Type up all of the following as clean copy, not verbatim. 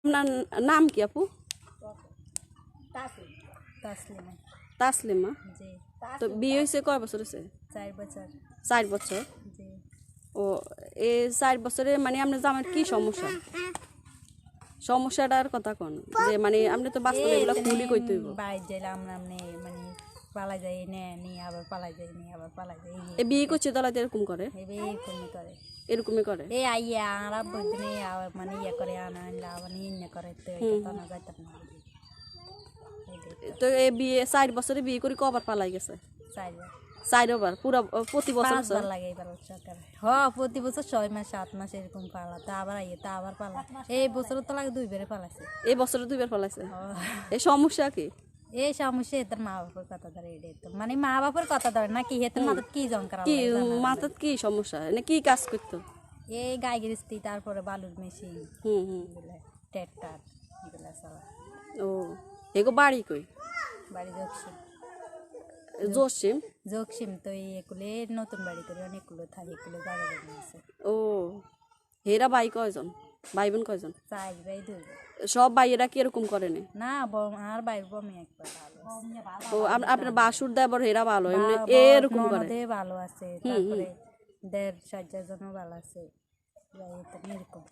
আপনার নাম কি আপু? তাসলিমা। তাসলিমা। জি। তো বিয়ে হয়েছে কয় বছর হয়েছে? 4 বছর। 4 বছর। জি। ও, এই 4 বছরে মানে আপনার জামাইয়ের কি সমস্যা? সমস্যাটার কথা কোন যে মানে আপনি তো বাস্তবে এগুলো খুলি কইতে হইব। বাইর যাইলাম আমনে মানে পালা যাই নি আবার পালা যাই নি আবার পালা যাই। এই বিয়ে করছে তাহলে এরকম করে? এরকমই করে। এরকমই করে? এই আইয়া আর বদিনে আবার মানে ইয়ে করে আনা আবার ইয়ে করে তো এটা না যাইতাম না। তো এই বিয়ে 4 বছরে বিয়ে করে কবার পালাই গেছে? 4বার পুরো প্রতি বছর? 5 বার লাগে এবার সরকার। প্রতি বছর 6 মাস 7 মাস এরকম পালা তা আবার আইয়ে তা আবার পালা। এই বছর তো লাগে 2 বারে পালাছে। এই বছরে 2বার পালাইছে? এই সমস্যা কি? এই সমস্যা এদের মা বাপের কথা ধরে এটাই তো মানে মা বাপের কথা ধরে না কি হেতের মাথাত কি জঙ্কার কি মাথাত কি সমস্যা? মানে কি কাজ করতো? এই গাই গৃহস্থী তারপরে বালুর মেশিন ট্রাক্টর এগুলা চালা। ও, এগো বাড়ি কই? বাড়ি জকসিম। জসিম? জকসিম তো এগুলো নতুন বাড়ি করে অনেকগুলো থাকে এগুলো জায়গা জমি আছে। ও, হেরা ভাই কয়জন? ভাই বোন কয়জন? 4 ভাই 2 বোন। সব ভাইয়েরা কি এরকম করে না আর ভাই বমি একবার ভালো। ও, আপনার বাসুর দেবর হেরা ভালো এমনি এরকম করে? ননদে ভালো আছে তারপরে দেড় সাজ্জার জন্য ভালো আছে এরকম।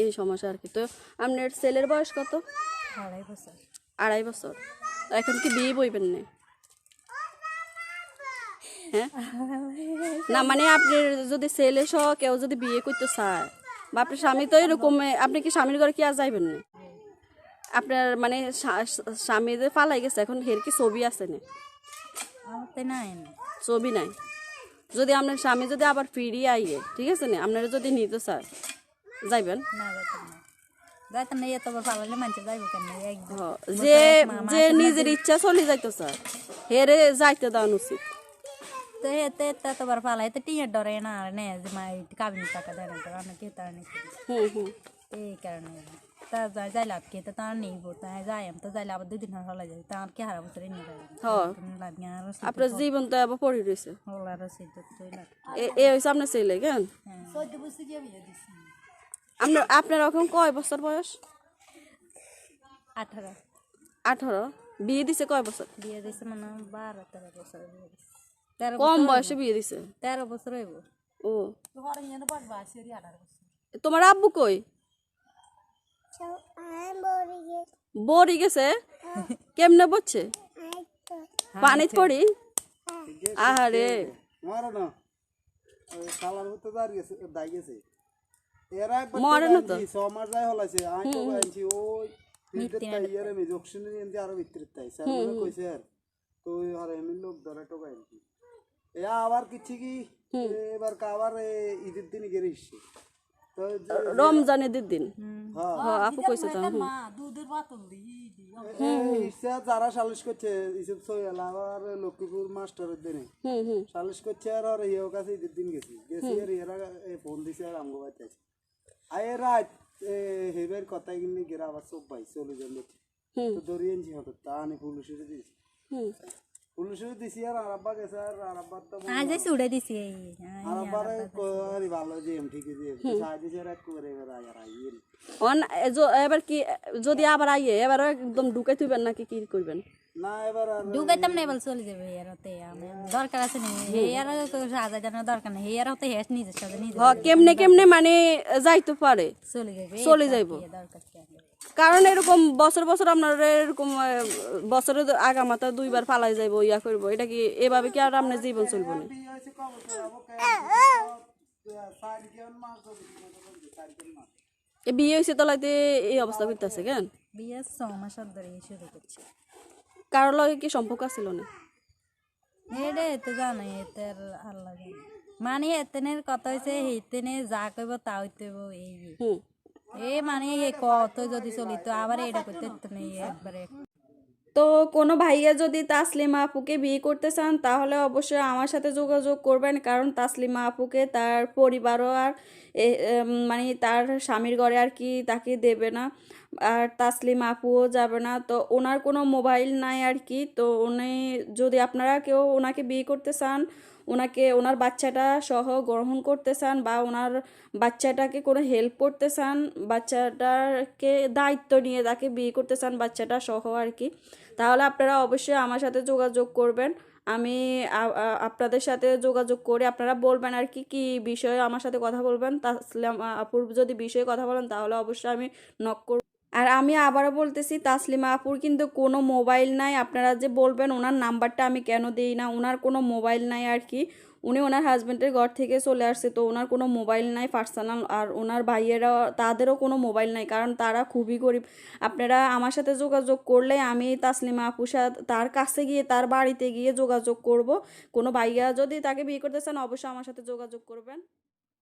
এই সমস্যা আর কি। তো আপনার ছেলের বয়স কত? 2.5 বছর। 2.5 বছর। এখন কি বিয়ে বইবেন না? হ্যাঁ, না মানে আপনার যদি ছেলে সহ কেউ যদি বিয়ে করতে চায় বা আপনার স্বামী তো এরকম, আপনি কি স্বামীর ঘরে কি আর যাইবেন না? আপনার মানে স্বামী যে পালাই গেছে এখন হের কি ছবি আছে না? ছবি নাই। যদি আপনার স্বামী যদি আবার ফিরিয়ে আইয়ে, ঠিক আছে না, আপনারা যদি নিতে চায় যাইবেন? যে যে নিজের ইচ্ছা চলে যাইতে চায় হেরে যাইতে দেওয়া উচিত। তো হেতে তোবার পালা এতে টিয়ার ডরে না নে যে মা কাবিন টাকা দেয় না আমি কে তার নেই। এই কারণে তা যাই লাভ কে তো তার নেই তাই যাই আমি তো যাইলে আবার 2 দিন হলা যায় তার কি হারা বছর নিয়ে যাবে। আপনার জীবন তো আবার পড়ে রয়েছে। হলার রসিদ তুই না এ হইছে আপনার ছেলে কেন? আপনার এখন কয় বছর বয়স? 18। 18? বিয়ে দিছে কয় বছর? বিয়ে দিছে মানে 12-13 বছর বিয়ে দিছে। কম বয়সে বিয়ে দিছে? 13 বছর হইব। ও, তোমার আব্বু কই? বড়ি গেছে? কেমনে বলছে? পানিত পড়ি? আহারে, মরে না তো? আবার কিছু কি এবার আবার ঈদের দিন গেলে রমজানের দিন আপু কইছে তো যারা সালিশ করছে ইসব সৈয়াল আবার লক্ষ্মীপুর মাস্টারের দিনে সালিশ করছে আর ইয়ের কাছে ঈদের দিন গেছি আর এরা ফোন দিছে আর আমগো বাড়িতে আছে আয় রাত হেবের কথা কিনে গেরা আবার সব ভাই চলে যান তো দরিয়েছি হঠাৎ তা আনি পুলিশের দিয়েছি পুলিশের দিছি আর আরাব্বা গেছে আর আরাব্বার তো আজ ছুড়ে দিছি আরাব্বারে করি ভালো যে এম ঠিক আছে সাহায্য করে করে এবার আর আইয়ে এবার কি যদি আবার আইয়ে এবার একদম ঢুকাই থইবেন নাকি কি করবেন? না এবার ঢুকাইতাম না এবার চলে যাবে এরতে দরকার আছে না হেয়ার সাজা জানার দরকার নেই হেয়ার হতে হেস নিজের সাথে নিজে কেমনে কেমনে মানে যাইতে পারে চলে যাইব। কারণ এরকম বছর বছর আপনার এরকম বছরে আগামাতা 2বার পালাই যাইব ইয়া করবো, এটা কি এভাবে কি আর আপনার জীবন চলবো না? বিয়ে হয়েছে তলাইতে এই অবস্থা করতেছে কেন? বিয়ে 6 মাস ধরে শুরু করছে। কারোর লগে কি সম্পর্ক ছিল না? এটা তো জানো এতে আল্লাহ মানে এতেনের কথা হয়েছে হেতেনে যা কইব তা হইতে এই মানে কত যদি চলিত আবার এটা করতে নেই একবারে। তো কোনো ভাইয়া যদি তাসলিমা আপুকে বিয়ে করতে চান তাহলে অবশ্যই আমার সাথে যোগাযোগ করবেন, কারণ তাসলিমা আপুকে তার পরিবারও আর মানে তার স্বামীর ঘরে আর কি তাকে দেবে না, আর তাসলিমা আপুও যাবে না। তো ওনার কোনো মোবাইল নাই আর কি। তো উনি যদি আপনারা কেউ ওনাকে বিয়ে করতে চান ওনাকে ওনার বাচ্চাটা সহ গ্রহণ করতে চান বা ওনার বাচ্চাটাকে কোনো হেল্প করতে চান, বাচ্চাটাকে দায়িত্ব নিয়ে তাকে বিয়ে করতে চান বাচ্চাটা সহ আর কি, তাহলে আপনারা অবশ্যই আমার সাথে যোগাযোগ করবেন। আমি আপনাদের সাথে যোগাযোগ করে আপনারা বলবেন আর কি কী বিষয়ে আমার সাথে কথা বলবেন। তাসলিমা আপুর যদি বিষয়ে কথা বলেন তাহলে অবশ্যই আমি নক করব। আর আমি আবারও বলতেছি, তাসলিমা আপুর কিন্তু কোনো মোবাইল নাই। আপনারা যে বলবেন ওনার নাম্বারটা আমি কেন দিই না, ওনার কোনো মোবাইল নাই আর কি। উনি ওনার হাজব্যান্ডের ঘর থেকে চলে আসছে, তো ওনার কোনো মোবাইল নাই পার্সোনাল। আর ওনার ভাইয়েরা তাদেরও কোনো মোবাইল নাই, কারণ তারা খুবই গরিব। আপনারা আমার সাথে যোগাযোগ করলে আমি তাসলিমা আপুর সাথে তার কাছে গিয়ে তার বাড়িতে গিয়ে যোগাযোগ করব। কোনো ভাইয়া যদি তাকে বিয়ে করতে চান অবশ্যই আমার সাথে যোগাযোগ করবেন।